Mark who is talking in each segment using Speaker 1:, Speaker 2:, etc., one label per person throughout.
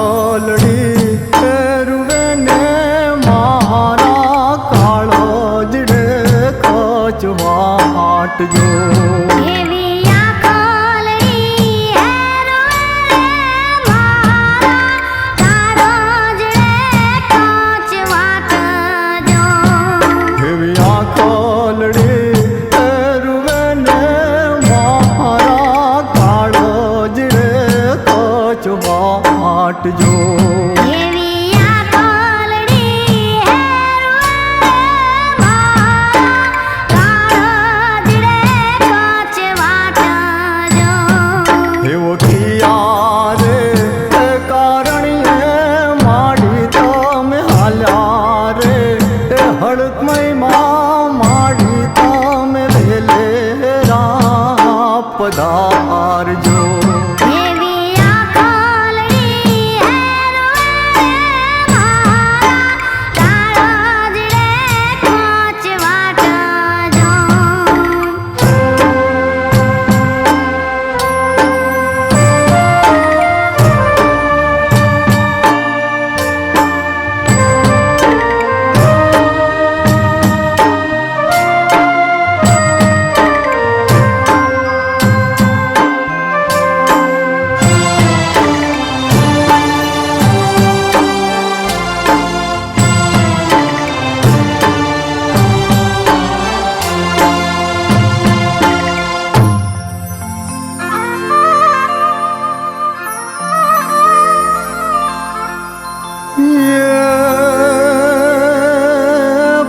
Speaker 1: કોલડી રૂવે ને મારા કાળજડે કચવા હાટજો जो पधार जो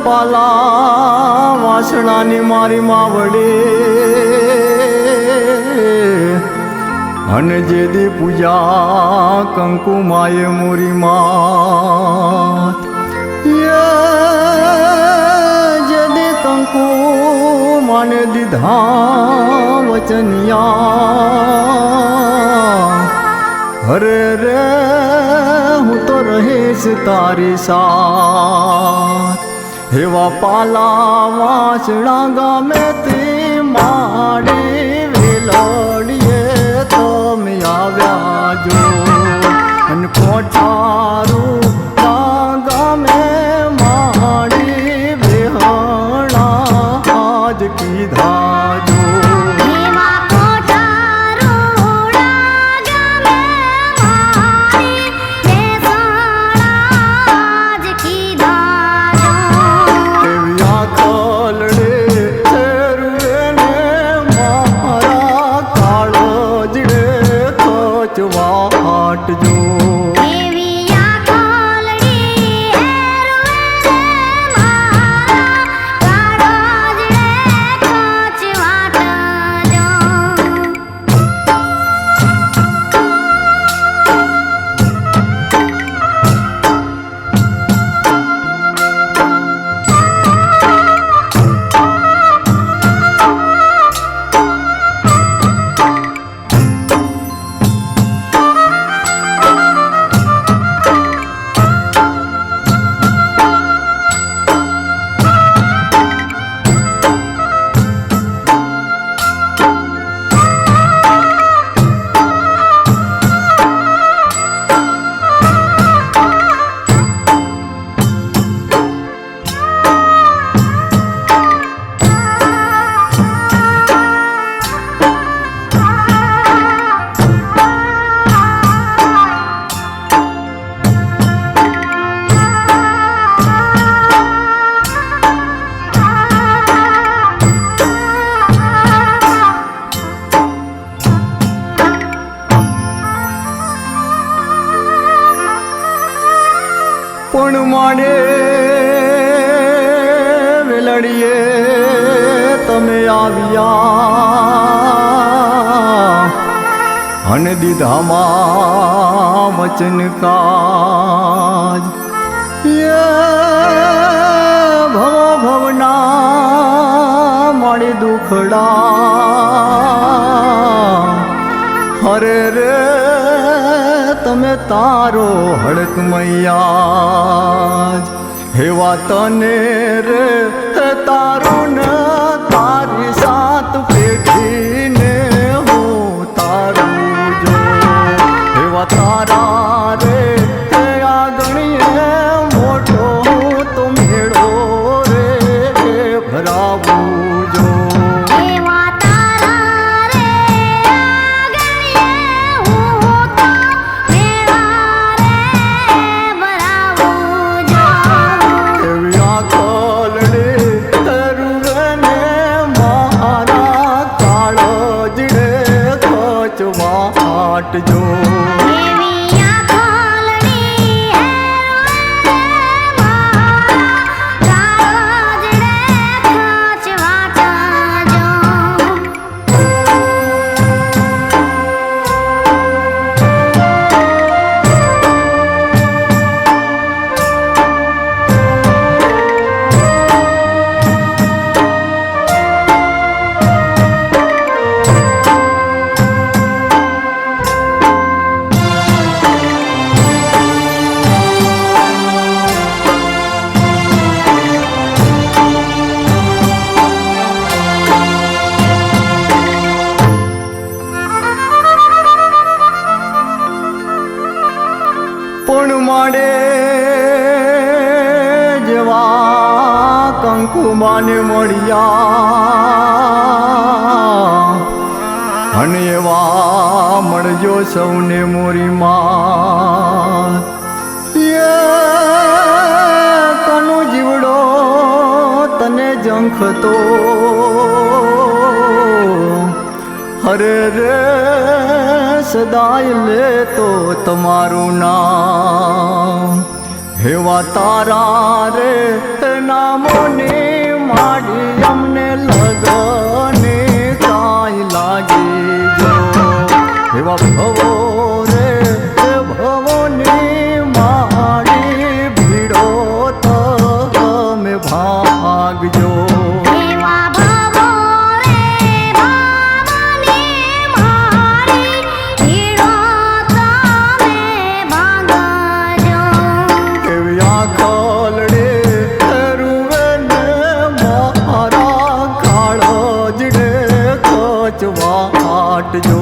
Speaker 1: પાલા વાસણાની મારી માવડે અને જેદી પૂજા કંકુ માએ મોરી માત જેદી કંકુ માને દીધા વચનિયા હરે રે હું તો રહીશ તારી સાથ हेवा पाला वासणा गामेती माड़ी वेलोड़िए तो मैं आव्या जो अन कोठारू गामे माड़ी वेहणा आज कीधा जो वाट जो पण माने वेलड़िए तमे आविया अन दीधामा वचन काज ये भव भवना माड़ी दुखड़ा हरे रे तमे तारो हड़क मैयाज हेवा तने रे तारो न तारी सात पेठी ने हो तारू जो हेवा तारा रे વાટજો. પણ માડે જેવા કંકુમાને મળ્યા અને એવા મળજો સૌને મોરીમાં. કનો જીવડો તને ઝંખતો હરે રે સદાય લેતો તમારું નામ. હેવા તારા રે નામોને માડી અમને લગને કાંઈ લાગી જો. હેવા ભવો રે ભવોની માડી ભીડો તમે ભાગજો. વાટજો.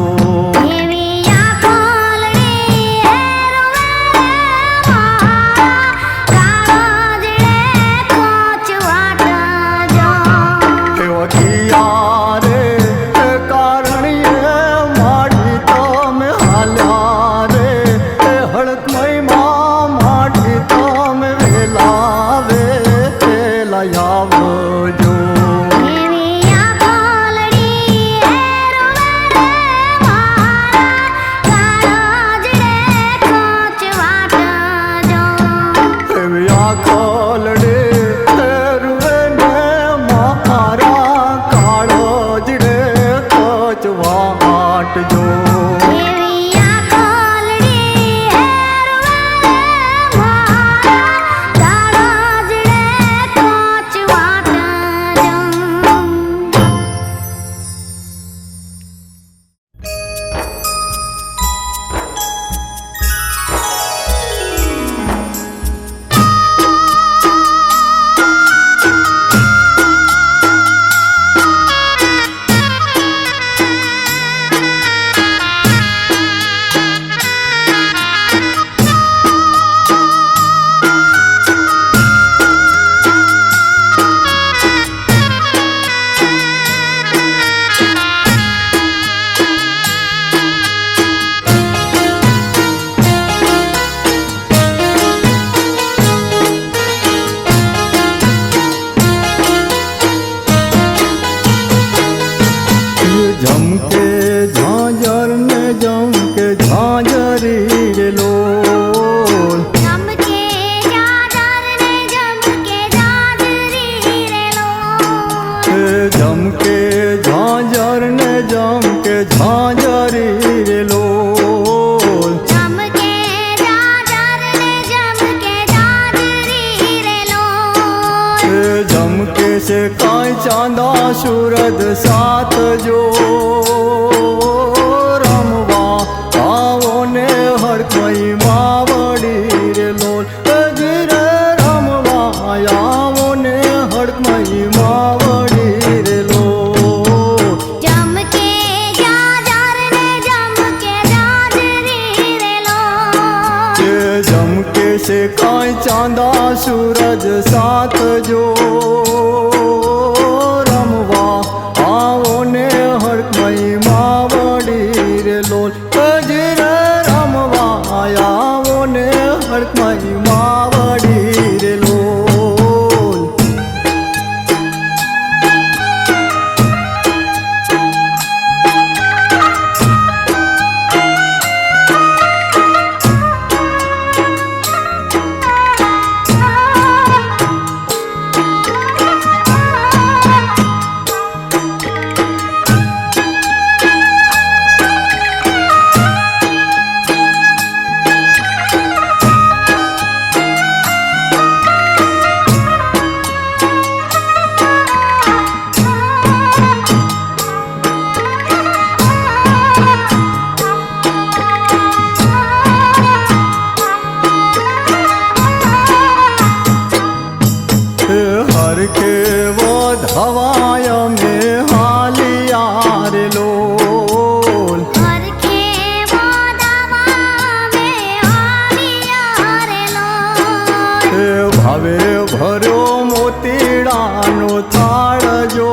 Speaker 1: से काई चांदा सूरज साथ जो रमवा आवो ने हर कोई मावड़ी रे लोल गिरे रमवा आवो ने हर कोई मावड़ी रे लोल
Speaker 2: जम के जाजर ने जम के जाजरी रे लोल
Speaker 1: जम के से काई चांदा सूरज साथ जो ભાવે ભર્યો મોતીડાનો થાળ જો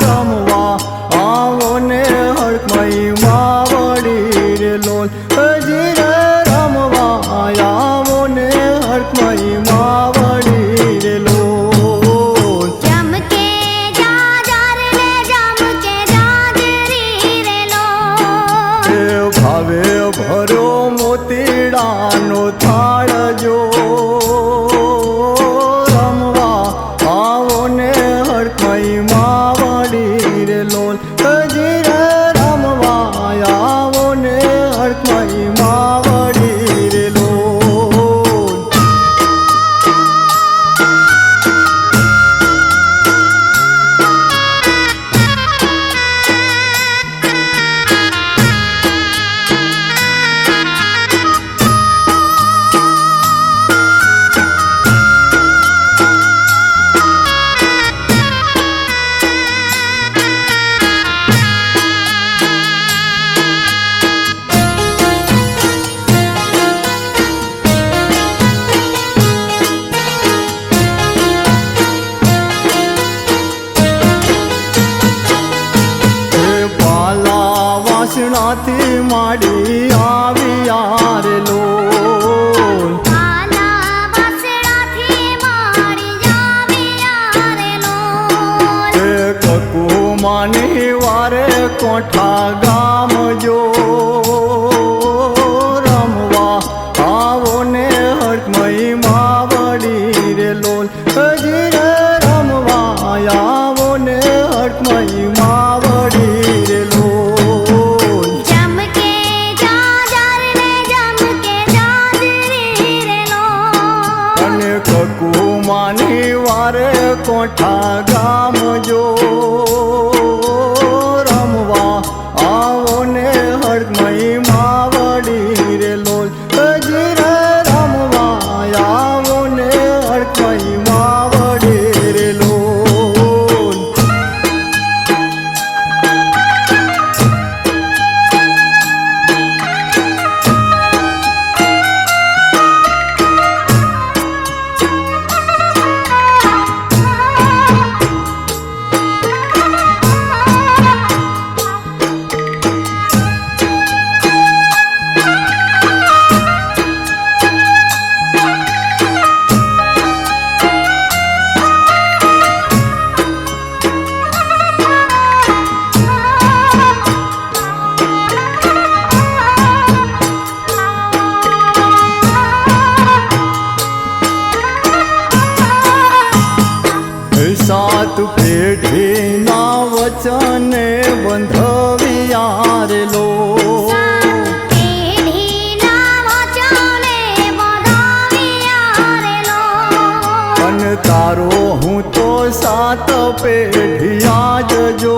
Speaker 1: રમવા આવો ને હરખમય માવડી રે લોલ હજી રે રમવા આવો ને હરખમય માવડી રે લોલ
Speaker 2: જમકે જાજર ને જમકે જાજરી રે લોલ
Speaker 1: એ ભાવે ભર્યો મોતીડાનો થાળ જો રમવા આવો ને હરખમય માવડી રે લોલ હજી રે રમવા આવો ને હરખમય માવડી રે લોલ વાસણાથી માડી આવી યાર લોલ
Speaker 2: આલા વાસણાથી માડી જાવી રે લોલ
Speaker 1: એ કકુમાની વારે કોઠા ગામ જો રમવા આવો ને હરખમય માવડી રે લોલ હજી રે રમવા આવો ને હરખમય માવડી રે લોલ
Speaker 2: જમકે જાજર ને જમકે જાજરી રે લોલ
Speaker 1: અને કકુમાની વારે કોઠા ગામ જો રમવા આવો ને હરખમય માવડી રે લોલ હજી રે રમવા આવો ને હરખમય માવડી રે લોલ સાત પેઢીના વચને બંધવિયા રે લોલ
Speaker 2: પેઢીના વચને બંધાવ્યા રે લોલ
Speaker 1: અને તારો હું તો સાત પેઢિયા જજો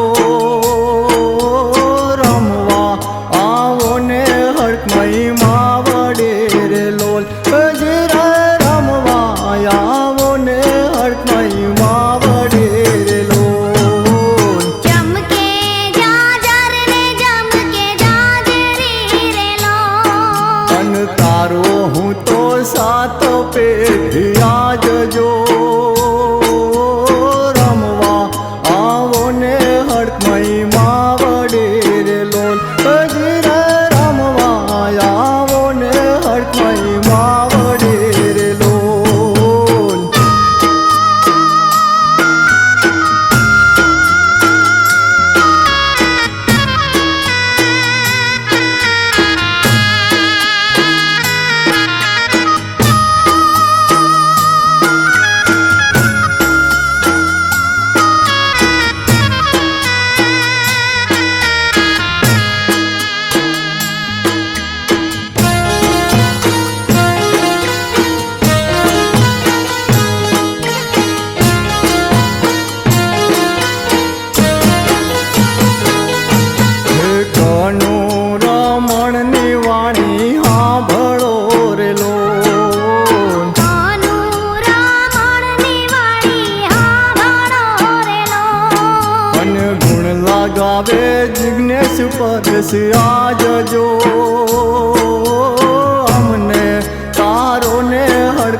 Speaker 1: રમવા આવો ને હરખમય માવડે રે લોલ હજી રે રમવા આવો ને હરખમય માવડે રે લોલ
Speaker 2: જમકે જાજર ને જમકે જાજરી રે લોલ
Speaker 1: અન તારો હું તો સાત પેઢિયા જજો રમવા આવો ને હરખમય માવડે રે લોલ હજી રે રમવા આવો ને હરખમય માવડે રે લોલ ગાવે જિજ્ઞેશ પરસ આજજો અમને તારો ને હર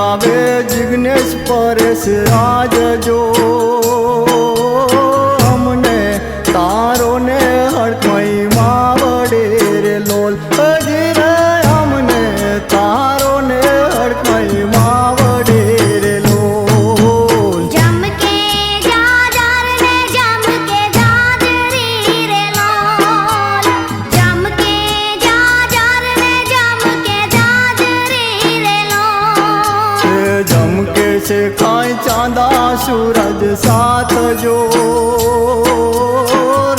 Speaker 1: ગાવે જિગ્નેશ પરેશ રાજ જો અમને તારો ને હડકમય માવડે રે લોલ હજી રે અમને તારો ને હડકમય માવડે રે લોલ
Speaker 2: જમ કે જાજર ને જમ કે જાજરી રે લોલ જમ કે જાજર ને જમ કે જાજરી રે લોલ
Speaker 1: જમકે છે ખાય ચાંદા સૂરજ સાથ જો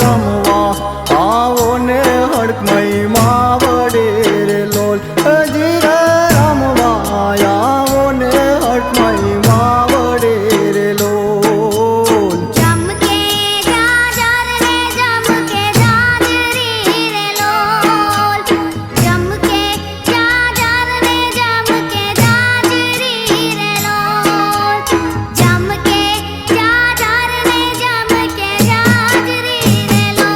Speaker 1: રમવા આવો ને હડકમય માવડે રે લોલ હજી રે રમવા આવો ને હડકમય માવડે રે લોલ
Speaker 2: જમ કે જાજર ને જમ કે જાજરી રે લોલ જમ કે જાજર ને જમ કે જાજરી રે લોલ જમ કે જાજર ને જમ કે જાજરી રે લોલ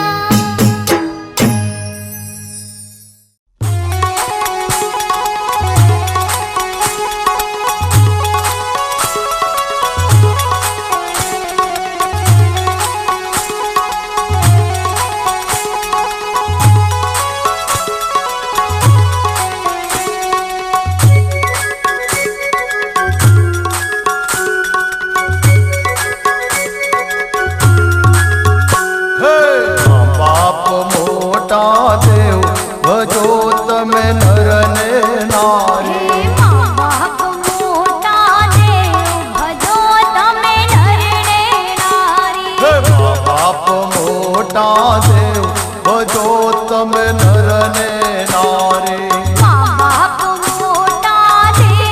Speaker 3: બાપ મોટા દેવ ભજો તમે નર ને નારી
Speaker 2: હે મા બાપ મોટા દેવ ભજો તમે નર ને નારી
Speaker 3: હે બાપ મોટા દેવ ભજો તમે નર ને નારી
Speaker 2: મા બાપ મોટા દેવ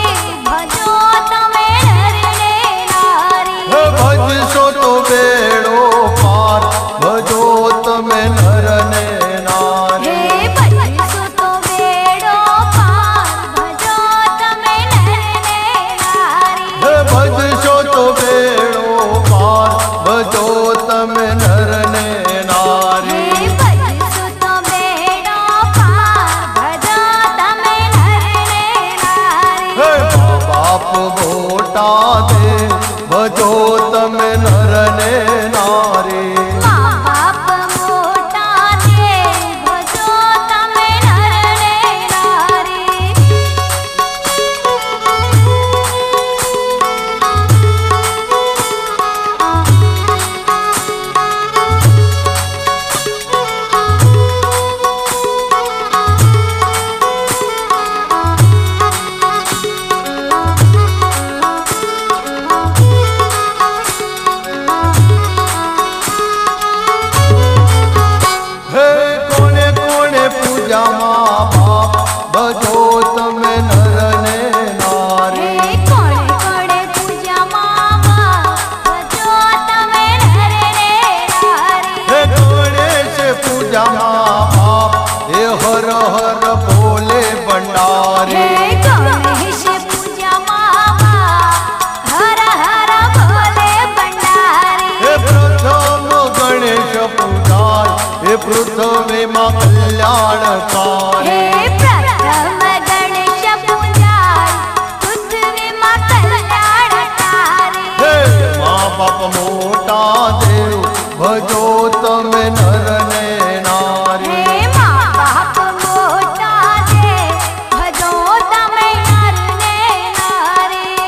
Speaker 2: ભજો તમે નર ને નારી
Speaker 3: હે ભજશો તો બેડો પાર ભજો તમે નર ને નારી
Speaker 2: હે ભજશો તો બેડો પાર ભજો તમે નર ને નારી
Speaker 3: હે ભજશો તો બેડો પાર ભજો તમે નર ને નારી
Speaker 2: હે ભજશો તો બેડો પાર ભજો તમે નર ને નારી
Speaker 3: હે બાપ મોટા દેવ ભજો તમે નર ને નારી
Speaker 2: મા બાપ મોટા દેવ ભજો તમે નર ને નારી
Speaker 3: હે કોણે કોણે પૂજામાં બાપ ભજો તમે નર ને
Speaker 2: હે
Speaker 3: નારી
Speaker 2: કોણે કોણે પૂજામાં બાપ ભજો તમે નર ને નારી
Speaker 3: હે કોણે છે પૂજામાં બાપ હે હર હર બોલે
Speaker 2: હે
Speaker 3: ભંડારી
Speaker 2: ગણેશ પૂજામાં બાપ હર હર બોલે ભંડારી
Speaker 3: હે પ્રથમ ગણેશ પૂજાય હે પૃથ્વીમાં કલ્યાણકારી
Speaker 2: હે પ્રથમ ગણેશ પૂજાય પૃથ્વીમાં કલ્યાણકારી
Speaker 3: હે મા બાપ મોટા દેવ ભજો તમે નર ને નારી
Speaker 2: હે મા બાપ મોટા દેવ ભજો તમે નર ને નારી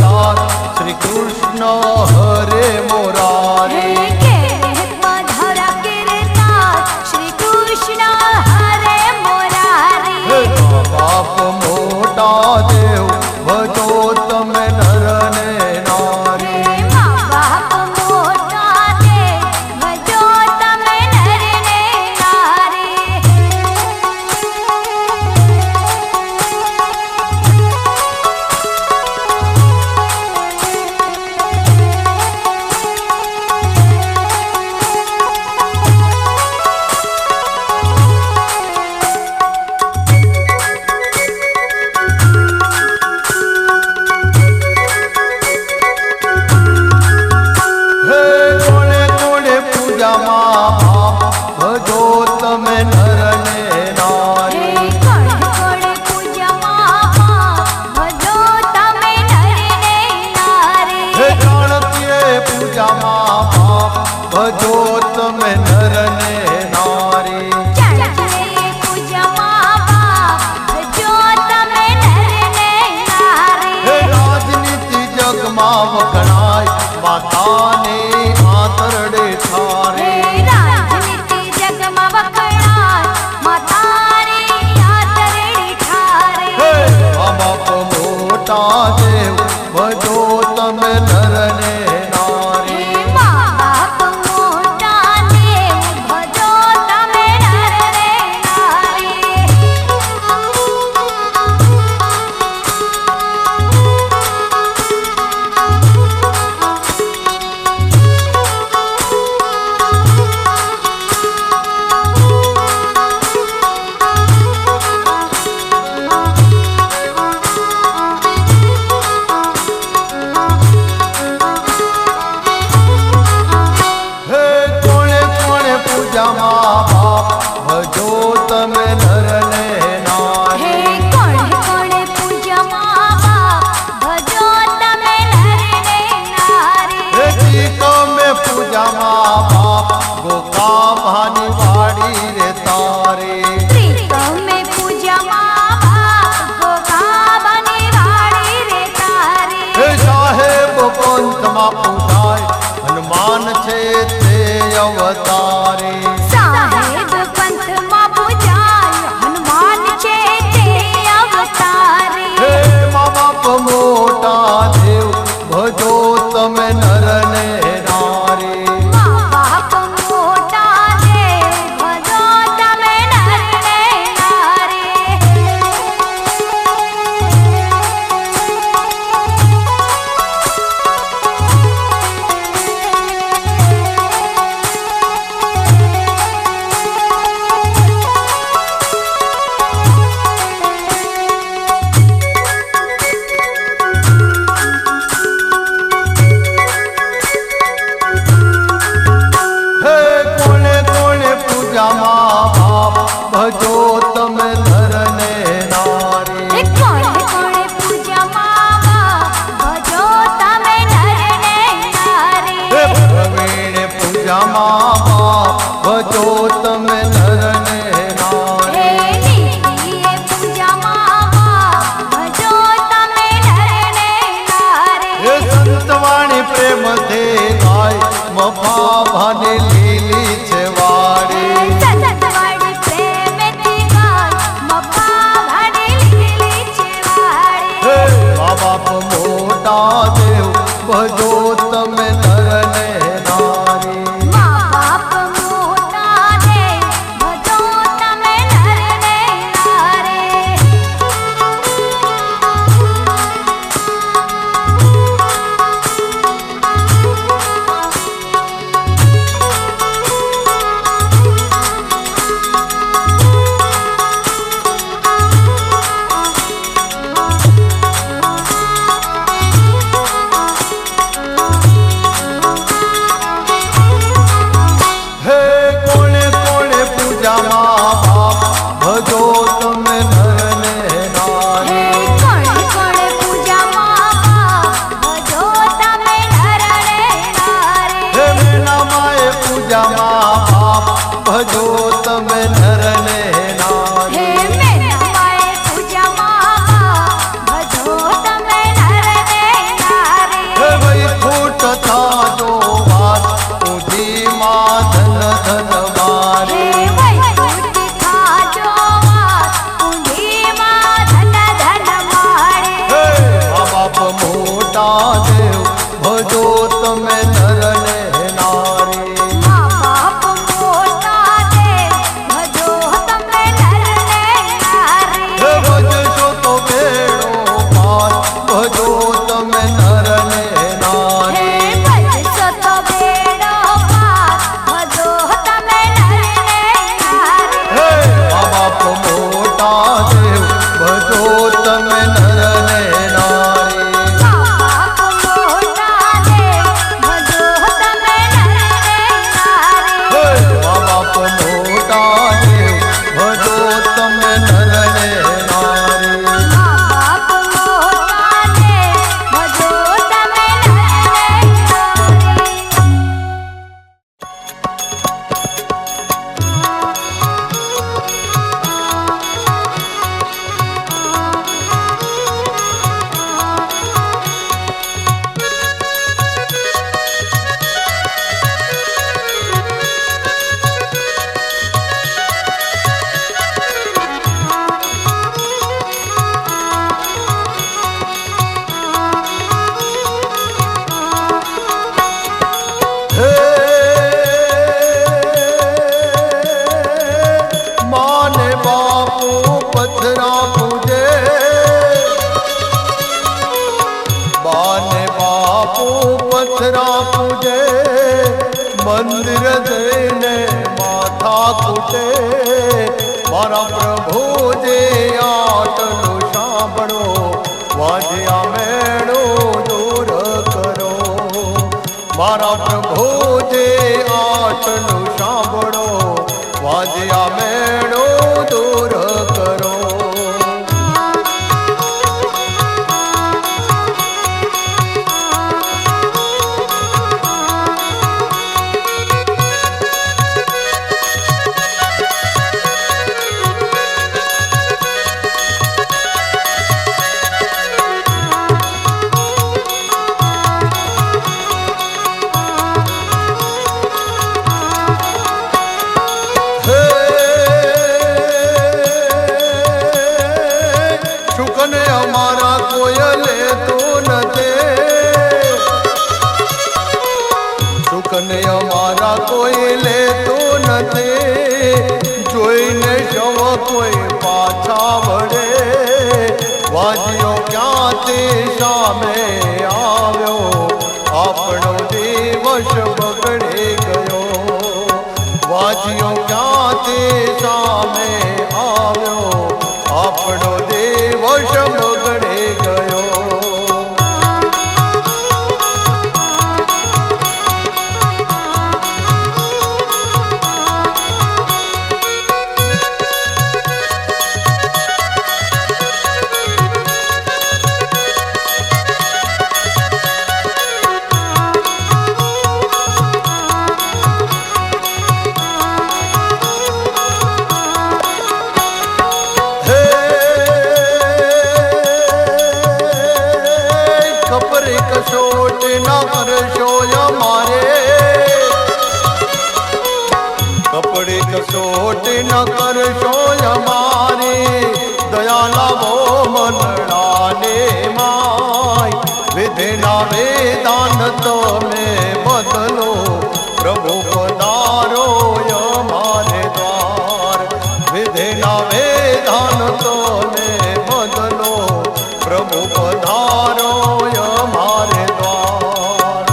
Speaker 3: તાર શ્રી કૃષ્ણ હરે મોરારી.
Speaker 2: શ્રી કૃષ્ણ હરે મુરારી.
Speaker 3: બાપ મોટા દેવ ભજો તમે નર ને નારી.
Speaker 2: મા બાપ મોટા દેવ ભજો તમે નર ને નારી.
Speaker 3: હે કોણે કોણે પૂજામાં બાપ ભજો તમે નર ને નારી.
Speaker 2: કોણ કોણ પૂજામાં ભજો તમે નર ને નારી.
Speaker 3: હે જાણતીએ પૂજામાં બાપ ભજો તમે નર ને નારી.
Speaker 2: ચંદ્રે પૂજામાં ભજો તમે નર ને નારી.
Speaker 3: હે રાજનીતિ જગમાં વખણાય માતાની આંતરડે ઠારે.
Speaker 2: રાજનીતિ જગમાં વખણાય માતારી આંતરડી ઠારે.
Speaker 3: હે મા બાપ મોટા દેવ ભજો તમે નર ને નારી.
Speaker 2: મા બાપ મોટા દેવ ભજો તમે નર ને નારી.
Speaker 3: હે કોણે કોણે પૂજામાં બાપ ભજો તમે નર ને
Speaker 2: હે
Speaker 3: નારી.
Speaker 2: કોણ કોણ પૂજામાં ભજો તમે નર ને નારી.
Speaker 3: હે તમે પૂજામાં બાપ ગોકા ભાની વાડી રે તારી.
Speaker 2: તમે પૂજામાં ગોગાબાની વાડી રે તારી.
Speaker 3: હે સાહેબ પંથમાં પૂજાય હનુમાન છે તે અવતારી.
Speaker 2: સાહેબ પંથમાં પૂજાય હનુમાન છે તે અવતારી.
Speaker 3: હે મા બાપ મોટા દેવ ભજો તમે નર ને નારી.
Speaker 2: મા બાપ મોટા દેવ ભજો તમે નર ને નારી.
Speaker 3: હે કોણે કોણે પૂજામાં બાપ ભજો તમે નર ને નારી.
Speaker 2: કોણ કોણ પૂજામાં ભજો તમે નર ને નારી.
Speaker 3: હે પ્રવીણ પૂજામાં બાપ ભજો તમે નર ને નારી.
Speaker 2: હે નિધિએ પૂજામાં ભજો તમે નર ને નારી.
Speaker 3: હે સંતવાણી પ્રેમ દે ગાય મફા ભાને લીલી છે વાડી.
Speaker 2: સતવાડી પ્રેમથી ગાય મફા ભાડી લીલી છે વાડી.
Speaker 3: હે મા બાપ મોટા દેવ ભજો તમે નર ને નારી.
Speaker 2: મા બાપ મોટા દેવ ભજો તમે નર ને નારી.
Speaker 3: મોટા દેવ ભજો તમે નર ને નારી
Speaker 2: મા બાપ મોટા દેવ ભજો તમે નર ને નારી
Speaker 3: ભજશો તો બેડો પાર ભજો તમે નર ને નારી
Speaker 2: ભજશો તો બેડો પાર ભજો તમે નર ને નારી
Speaker 3: હે મા બાપ મોટા દેવ ભજો તમે નર ને નારી
Speaker 2: મા બાપ મોટા દેવ ભજો તમે નર ને નારી
Speaker 3: હે મા બાપ મોટા દેવ ભજો તમે નર ને નારી
Speaker 2: મા બાપ મોટા દેવ ભજો તમે નર ને નારી
Speaker 3: હે માને બાપુ પથરા પૂજે બાને બાપુ પથરા પૂજે મંદિર જઈને માથા કૂટે મારા પ્રભુજે આટલું સાંભળો વાજ્યા મેળો દૂર કરો મારા પ્રભુજે આટલું સાંભળો વાજ્યા મેળો દૂર કરો હે શુકને અમારા કોઈ લેતું નથી શુકને અમારા કોઈ લેતું નથી જોઈને શવ કોઈ પાછા વળે વાજ્યો ક્યાંથી સામે આવ્યો આપણો દિવસ બગડી ગયો વાજ્યો ક્યાંથી સામે આવ્યો આપણો દિવસ બગડી ગયો હે કપરી કસોટ ના કરશો અમારે કપડી કસોટ ન કરશો અમારે દયા લાવો મનડાને માય વિધિના વેદાન તમે બદલો પ્રભુ પધારો અમારે દ્વાર વિધિના વેદાન તમે બદલો પ્રભુ પધારો અમારે દ્વાર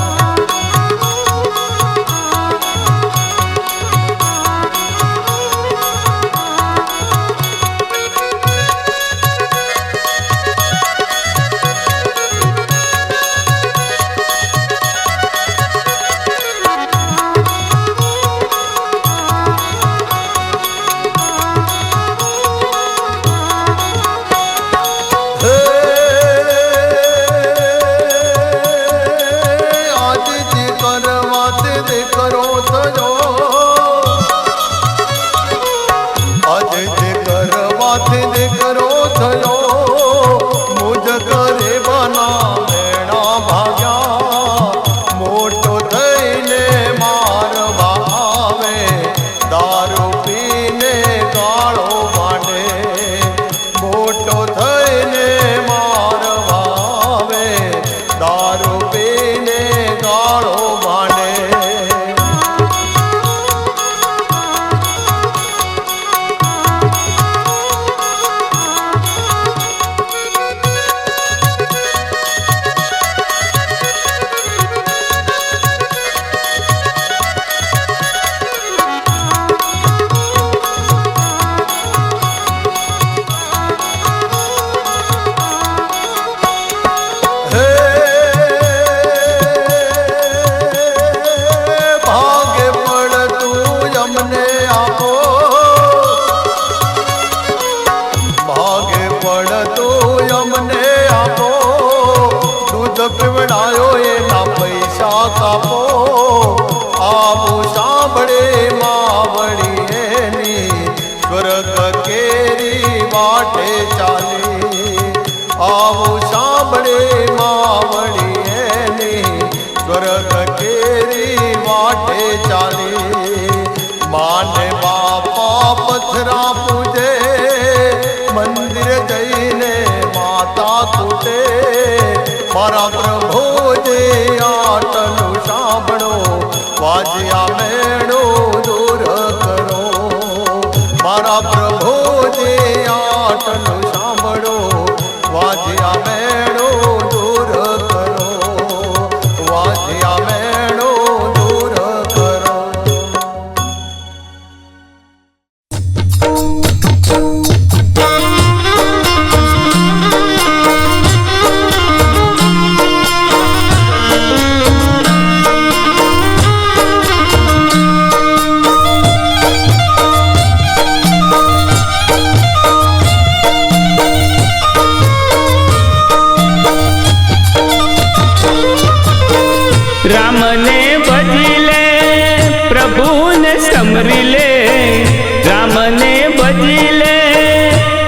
Speaker 3: પરણાયો એના પૈસા કાપો આવું સાંભળે માવડી એની સ્વર્ગ કેરી વાટે ચાલે આવું સાંભળે માવડી એની સ્વર્ગ કેરી વાટે ચાલે માને બાપા પથરા પૂજે મંદિર જઈને માતા તૂટે મારા પ્રભુજે આટલું સાંભળો વાજ્યા મેળો દૂર કરો મારા પ્રભુજે આટલું સાંભળો વાજ્યા મેળો દૂર કરો વાજ્યા મેળો દૂર કરો.
Speaker 4: રામને ભજી લે પ્રભુને સમરી લે રામને ભજી લે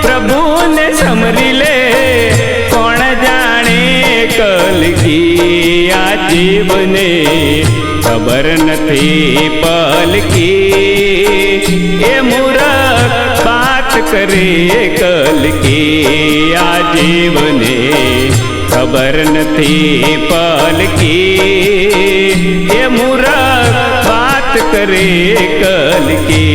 Speaker 4: પ્રભુને સમરી લે કોણ જાણે કલકી આ જીવને ખબર નથી પલકી એ મૂરખ વાત કરે કલકી આ જીવને ખબર નથી પલકી એ મૂરખ વાત કરે કલકી.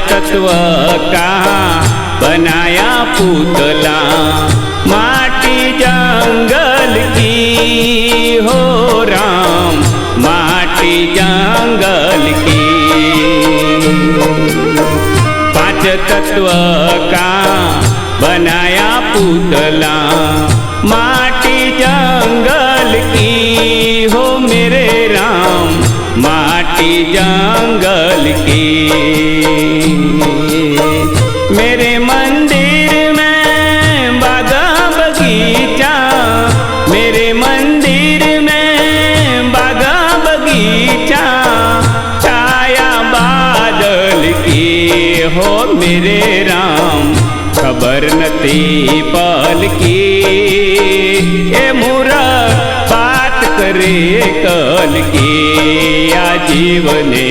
Speaker 4: तत्व कहाँ बनाया पुतला माटी जंगल की हो राम माटी जंगल की. पांच तत्व कहाँ बनाया पुतला माटी जंगल की हो मेरे राम माटी जंगल की. मेरे मंदिर में बागा बगीचा मेरे मंदिर में बागा बगीचा छाया बादल की हो मेरे राम खबर नती पल की ए मूरख बात करे कल की आ जीवने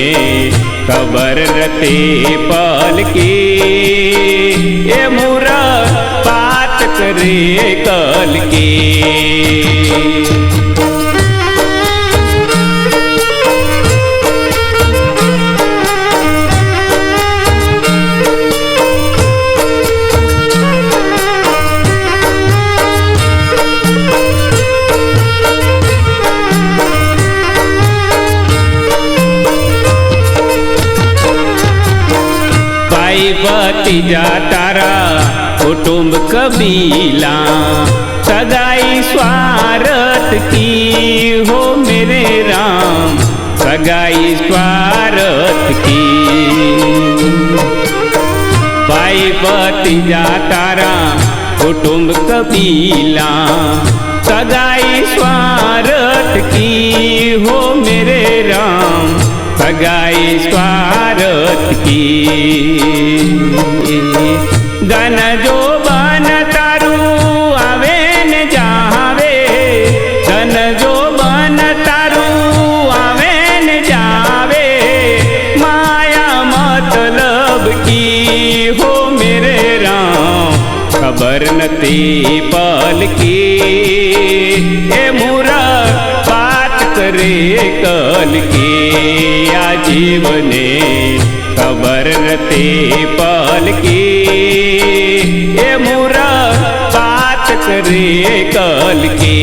Speaker 4: खबर नती पल की ए मूरख बात करे कल की. भतीजा तारा कुटुंब कबीला सगाई स्वार्थ की हो मेरे राम सगाई स्वार्थ की. भाई भतीजा तारा कुटुंब कबीला सगाई स्वार्थ की हो मेरे राम सगाई स्वार्थ की. गन जो बन तारू आवे न जावे गन जो बन तारू आवे न जावे माया मतलब की हो मेरे राम खबर नती पल की ए मूरख बात करे कल की आ जीवने खबर नती पल की ए मूरख बात करे कल की.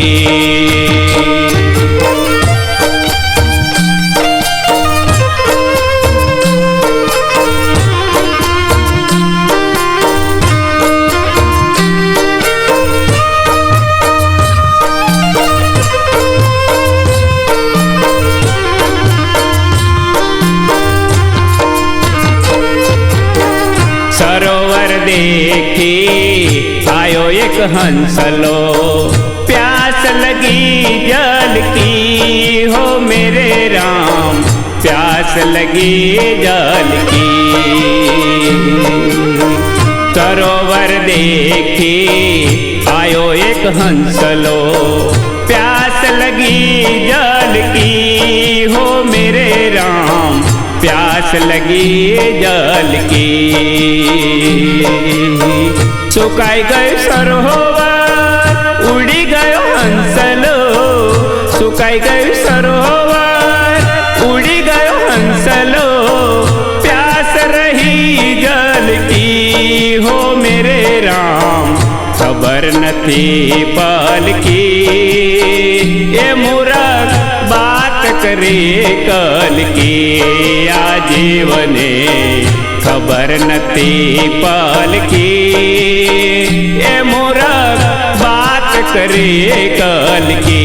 Speaker 4: સરોવર દેખી આયો એક હંસલો, प्यास लगी जल की हो मेरे राम, प्यास लगी जल की। सरोवर देखी आयो एक हंसलो, प्यास लगी जल की हो मेरे राम, प्यास लगी जल की। सुकाई गए सरोवर उड़ी गयो हंसलो, सुकाई गयो सरोवर उड़ी गयो हंसलो, प्यास रही जल की हो मेरे राम, खबर नथी पल की। ये मूरख बात करे कल की, आ जीवने खबर नथी पल की। ये मूरख बात करे कल की।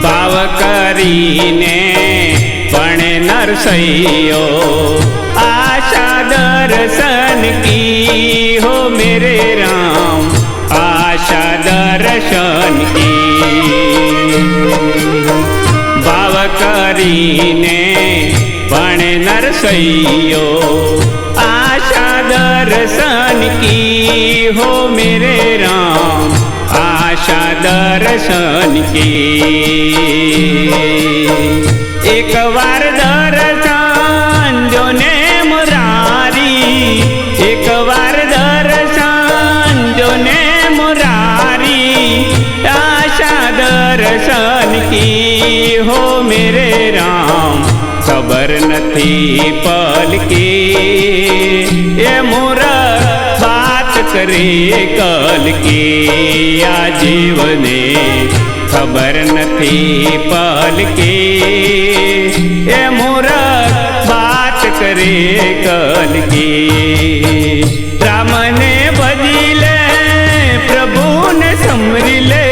Speaker 4: भाव કરીને પણ નરસૈયો आशा दर्शन की हो मेरे राम, आशा दर्शन की। भाव કરીને પણ નરસૈયો आशा दर्शन की हो मेरे राम, आशा दर्शन की। एक बार दर्शन जो ने मुरारी, एक बार दर्शन जो ने मुरारी, आशा दर्शन की हो मेरे राम, खबर नथी पल की। ये मूरख बात करे कल की, आ जीवने खबर नथी पल की। ये मूरख बात करे कल की। राम ने भजी ले प्रभु ने समरी ले,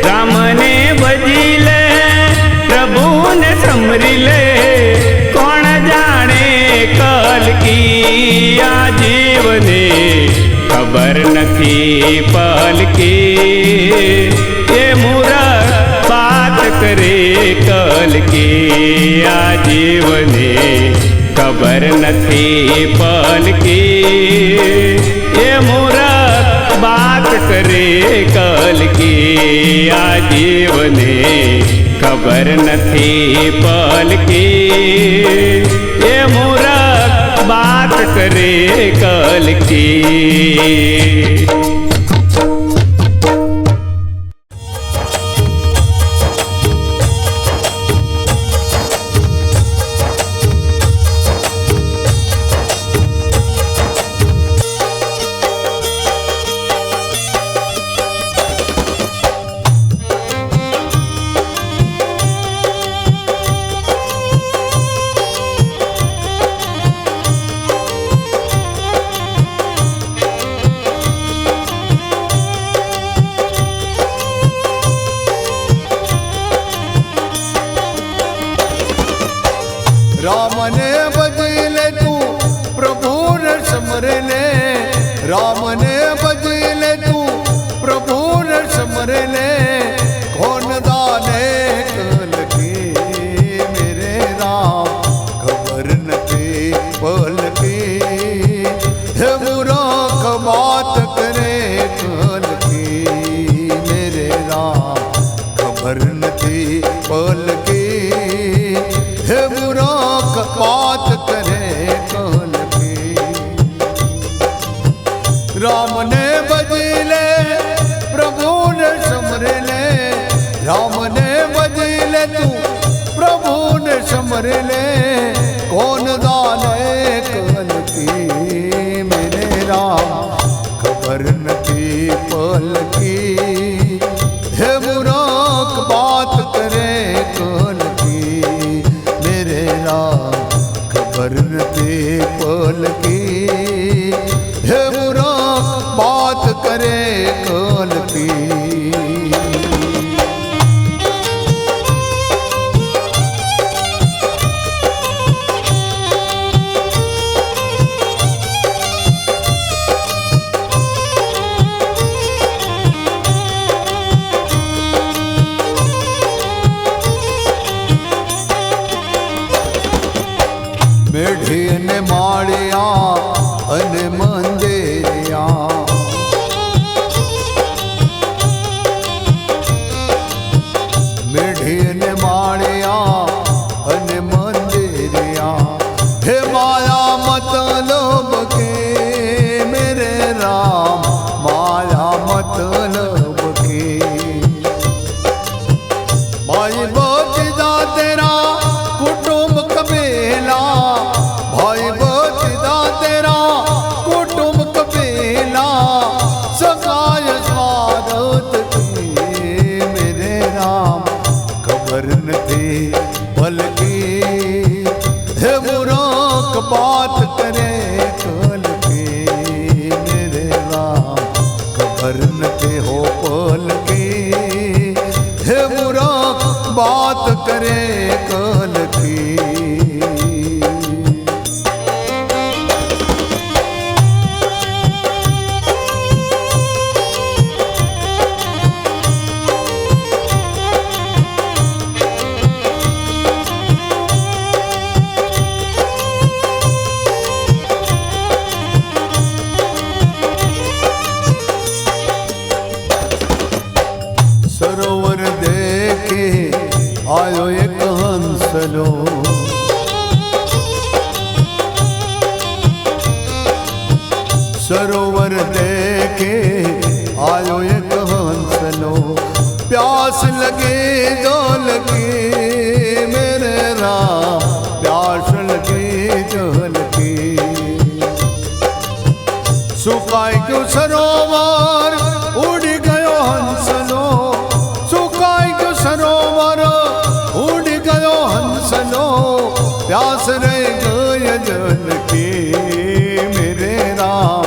Speaker 4: राम ने भजी ले प्रभु ने समरी ले, कौन जाने कल की। आ जीवने खबर नथी पल की। ये मूरख बात करे कल की, आ जीवने खबर नथी पल की। ये मूरख बात करे कल की, आ जीवने खबर नथी पल की। ये मूरख बात करे कल की।
Speaker 3: राम ने बदले तू प्रभु ने समरे ले, राम ने बदले तू प्रभु ने समरे ले, कौन दाने कल की मेरे राम, खबर नथी पल की। हे मूरख बात करे कल की मेरे राम, खबर नथी पल की। हे मूरख बात करे कल की। राम ने बदले प्रभु ने समरे ले, राम ने बदले तू प्रभु ने समरे ले, कौन दाने कल की मेरे राम, खबर नथी पल की। हे मूरख बात करे बात करे कल की। सरोवर देखे आयो एक हंसलो, सरोवर देखे आयो एक हंसलो। प्यास लगे जो लगे मेरे राम, प्यास लगे जो लगे। सुखाई क्यों सरोवर उड़ गयो हंसलो, सुखाई क्यों सरोवर उड़ गयो हंसलो। प्यास रह गए जल के मेरे राम,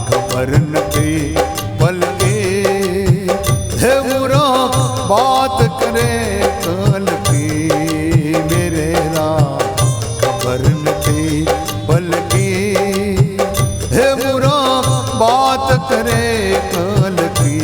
Speaker 3: खबर न थी पल के हे बुरा बात करे कल की मेरे राम। खबर न थी पल की हे बुरा बात करे कल की।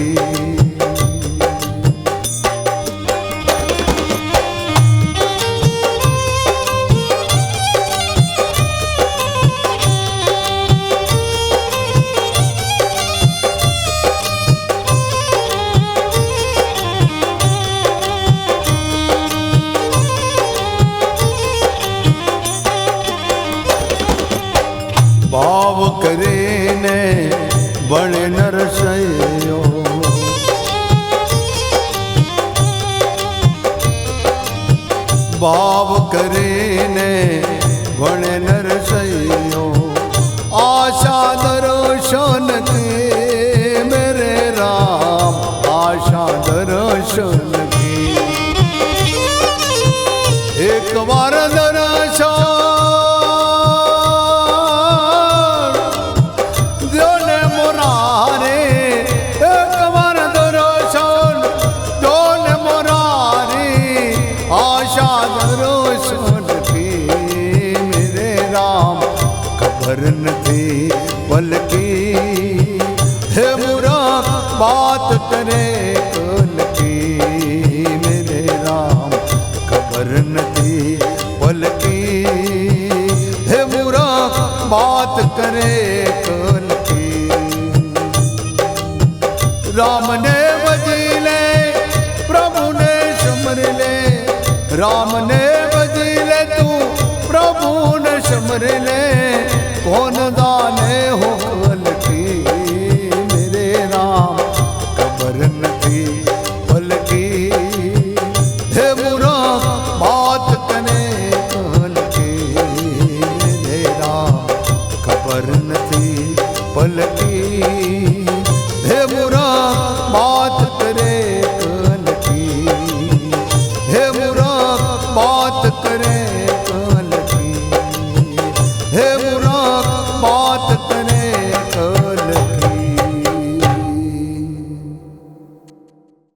Speaker 3: भाव करे ने बड़े नरसयो, भाव करे ने बड़े नरसयो। आशा दर्शन के मेरे राम, आशा दर्शन के। एक बार दर्शन न थी पल की हे बुरा बात करे कल की मेरे राम। खबर न थी पल की हे बुरा बात करे कल की। राम ने बजीले प्रभु ने सिमर ले, राम ने बजीले तू प्रभु ने सिमर ले। कौन